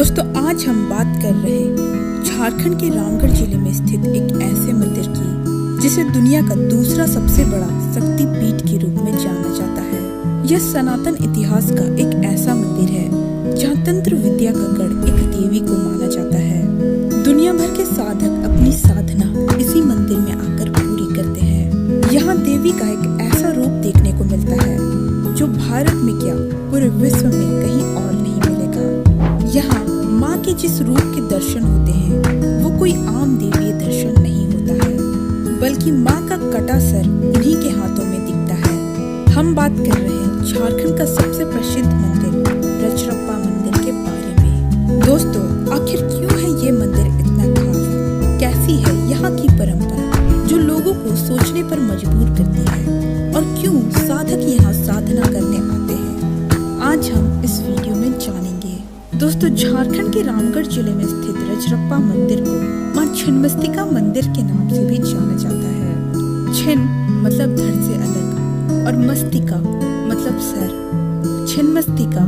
दोस्तों आज हम बात कर रहे हैं झारखंड के रामगढ़ जिले में स्थित एक ऐसे मंदिर की जिसे दुनिया का दूसरा सबसे बड़ा शक्ति पीठ के रूप में जाना जाता है। यह सनातन इतिहास का एक ऐसा मंदिर है जहाँ तंत्र विद्या का गढ़ एक देवी को माना जाता है। दुनिया भर के साधक अपनी साधना इसी मंदिर में आकर पूरी करते हैं। यहाँ देवी का एक ऐसा रूप देखने को मिलता है जो भारत में क्या पूरे विश्व में कहीं और नहीं मिलेगा। यहाँ माँ के जिस रूप के दर्शन होते हैं वो कोई आम देवीय दर्शन नहीं होता है, बल्कि माँ का कटा सर उन्हीं के हाथों में दिखता है। हम बात कर रहे हैं झारखंड का सबसे प्रसिद्ध मंदिर रजरप्पा मंदिर के बारे में। दोस्तों आखिर क्यों है ये मंदिर इतना खास, कैसी है यहाँ की परंपरा जो लोगों को सोचने पर मजबूर करती है, और क्यों साधक यहाँ साधना करने आते हैं, आज हम इस वीडियो में जानेंगे। दोस्तों झारखंड के रामगढ़ जिले में स्थित रजरप्पा मंदिर को मां छिन्नमस्तिका मंदिर के नाम से भी जाना जाता है। छिन्न मतलब धड़ से अलग और मस्तिका मतलब सर। छिन्नमस्तिका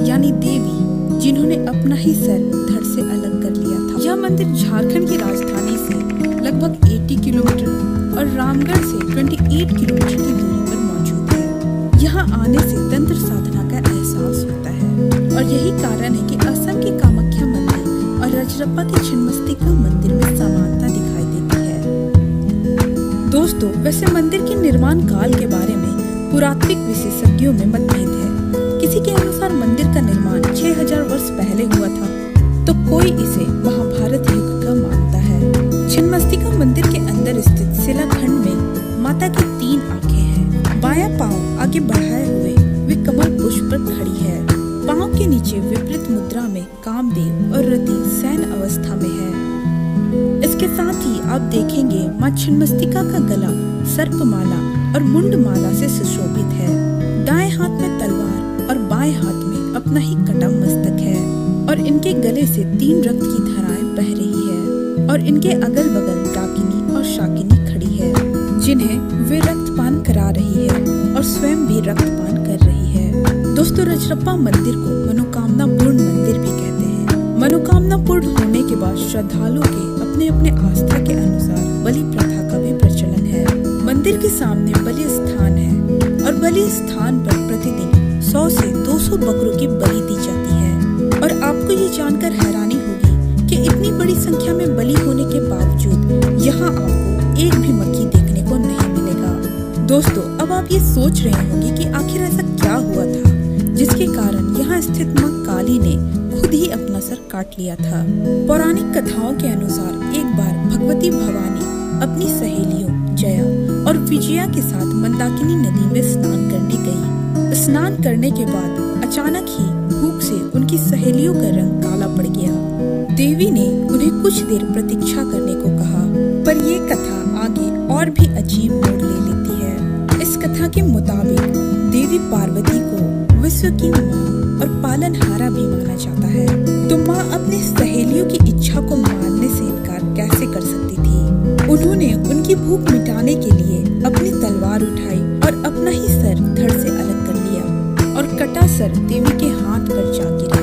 यानी देवी जिन्होंने अपना ही सर धड़ से अलग कर लिया था। यह मंदिर झारखंड की राजधानी से लगभग 80 किलोमीटर और रामगढ़ से 28 किलोमीटर की दूरी पर मौजूद है। यहाँ आने से तंत्र साधना का एहसास होता है और यही कारण है कि असम के कामाख्या मंदिर और रजरप्पा के छिन्नमस्तिका मंदिर में समानता दिखाई देती है। दोस्तों वैसे मंदिर के निर्माण काल के बारे में पुरातात्विक विशेषज्ञों में मतभेद है। किसी के अनुसार मंदिर का निर्माण 6000 वर्ष पहले हुआ था, तो कोई इसे महाभारत युग का मानता है। छिन्नमस्तिका मंदिर के अंदर स्थित शिलाखंड में माता की 3 आंखें हैं। बायां पांव आगे बढ़ाए हुए वे कमल पुष्प पर खड़ी है। पांव के नीचे विपरीत मुद्रा में कामदेव और रति शयन अवस्था में है। इसके साथ ही आप देखेंगे मां छिन्नमस्तिका का गला सर्पमाला और मुंडमाला से सुशोभित है। दाएं हाथ में तलवार और बाएं हाथ में अपना ही कटा मस्तक है और इनके गले से 3 रक्त की धाराएं बह रही है और इनके अगल बगल डाकिनी और शाकिनी खड़ी है जिन्हें वे रक्तपान करा रही है और स्वयं भी रक्तपान कर रही है। दोस्तों रजरप्पा मंदिर को मनोकामना पूर्ण मंदिर भी कहते हैं। मनोकामना पूर्ण होने के बाद श्रद्धालुओं के अपने अपने आस्था के अनुसार बलि प्रथा का भी प्रचलन है। मंदिर के सामने बलि स्थान है और बलि स्थान पर प्रतिदिन 100 से 200 बकरों की बलि दी जाती है। और आपको ये जानकर हैरानी होगी कि इतनी बड़ी संख्या में बलि होने के बावजूद यहाँ आपको एक भी मक्खी देखने को नहीं मिलेगा। दोस्तों अब आप ये सोच रहे होंगे कि आखिर ऐसा क्या हुआ था जिसके कारण यहाँ स्थित मां काली ने खुद ही अपना सर काट लिया था। पौराणिक कथाओं के अनुसार एक बार भगवती भवानी अपनी सहेलियों जया और विजया के साथ मंदाकिनी नदी में स्नान करने गई। स्नान करने के बाद अचानक ही भूख से उनकी सहेलियों का रंग काला पड़ गया। देवी ने उन्हें कुछ देर प्रतीक्षा करने को कहा, पर ये कथा आगे और भी अजीब मोड़ ले लेती है। इस कथा के मुताबिक देवी पार्वती को विश्व की माँ और पालनहारा भी माना जाता है, तो माँ अपने सहेलियों की इच्छा को मानने से इनकार कैसे कर सकती थी। उन्होंने उनकी भूख मिटाने के लिए अपनी तलवार उठाई और अपना ही सर धड़ से अलग कर लिया और कटा सर देवी के हाथ पर जा गिरा।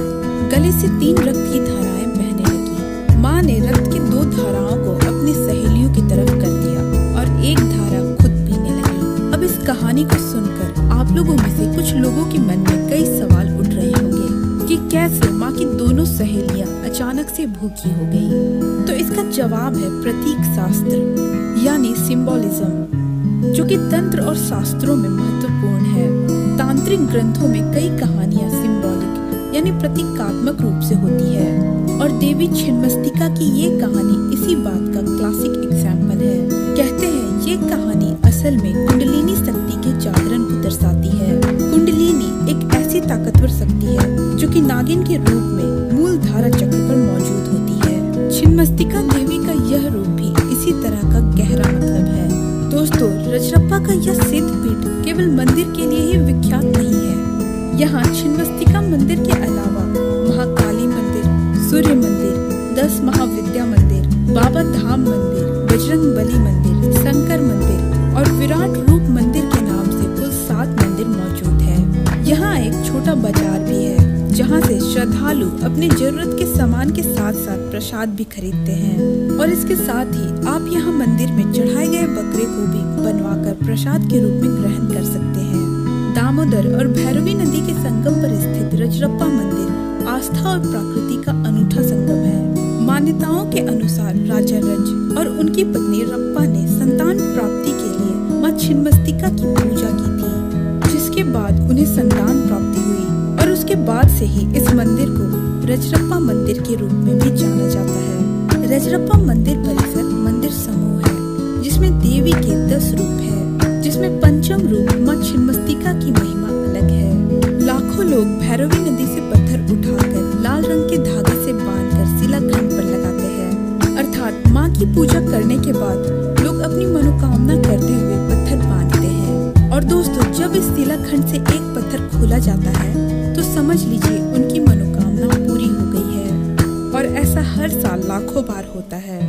गले से 3 रक्त की धाराएं बहने लगी। माँ ने रक्त की 2 धाराओं को अपनी सहेलियों की तरफ कर दिया और एक धारा खुद पीने लगी। अब इस कहानी को सुनकर आप लोगों में से कुछ लोगों के मन में कई सवाल उठ रहे होंगे कि कैसे माँ की दोनों सहेलियाँ अचानक से भूखी हो गयी। तो इसका जवाब है प्रतीक शास्त्र यानी सिंबोलिज्म, जो कि तंत्र और शास्त्रों में महत्वपूर्ण है। तांत्रिक ग्रंथों में कई कहानियाँ सिंबॉलिक यानी प्रतीकात्मक रूप से होती है और देवी छिन्नमस्तिका की ये कहानी इसी बात का क्लासिक एग्जाम्पल है। कहते हैं ये कहानी असल में कुंडलिनी शक्ति के जागरण को दर्शाती है। कुंडलिनी एक ऐसी ताकतवर शक्ति है जो कि नागिन के रूप में मूल धारा चक्र पर मौजूद होती है। छिन्नमस्तिका देवी का यह रूप भी इसी तरह का गहरा मतलब है। दोस्तों रजरप्पा का यह सिद्ध पीठ केवल मंदिर के लिए ही विख्यात नहीं है। यहाँ छिन्नमस्तिका मंदिर के अलावा महाकाली मंदिर, सूर्य मंदिर, 10 महाविद्या मंदिर, बाबा धाम मंदिर, बजरंग बली मंदिर, शंकर मंदिर और विराट रूप मंदिर के नाम से कुल 7 मंदिर मौजूद है। यहाँ एक छोटा बाजार भी है जहाँ से श्रद्धालु अपने जरूरत के सामान के साथ साथ प्रसाद भी खरीदते हैं और इसके साथ ही आप यहाँ मंदिर में चढ़ाए गए बकरे को भी बनवाकर प्रसाद के रूप में ग्रहण कर सकते हैं। दामोदर और भैरवी नदी के संगम पर स्थित रजरप्पा मंदिर आस्था और प्रकृति का अनूठा संगम है। मान्यताओं के अनुसार राजा रज और उनकी पत्नी रप्पा ने संतान प्राप्ति के लिए मां छिन्नमस्तिका की पूजा की थी, जिसके बाद उन्हें संतान प्राप्ति हुई और उसके बाद से ही इस मंदिर को रजरप्पा मंदिर के रूप में भी जाना जाता है। रजरप्पा मंदिर परिसर मंदिर समूह है जिसमें देवी के 10 रूप है, जिसमें पंचम रूप मां छिन्नमस्तिका की महिमा अलग है। लाखों लोग भैरवी नदी से पत्थर उठाकर लाल रंग के धागे से बांधकर शिलाखंड पर लगाते हैं, अर्थात माँ की पूजा करने के बाद लोग अपनी मनोकामना करते हुए पत्थर बांधते हैं। और दोस्तों, जब इस शिलाखंड से एक पत्थर खोला जाता है तो समझ लीजिए उनकी मनोकामना पूरी हो गई है। और ऐसा हर साल लाखों बार होता है।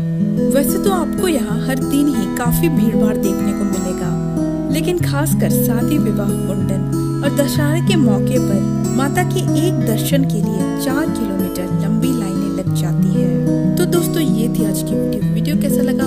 वैसे तो आपको यहाँ हर दिन ही काफी भीड़ भाड़ देखने को मिलेगा, लेकिन खासकर शादी विवाह मुंडन और दशहरे के मौके पर माता के एक दर्शन के लिए 4 किलोमीटर लंबी लाइनें लग जाती है। तो दोस्तों, ये थी आज की वीडियो कैसा लगा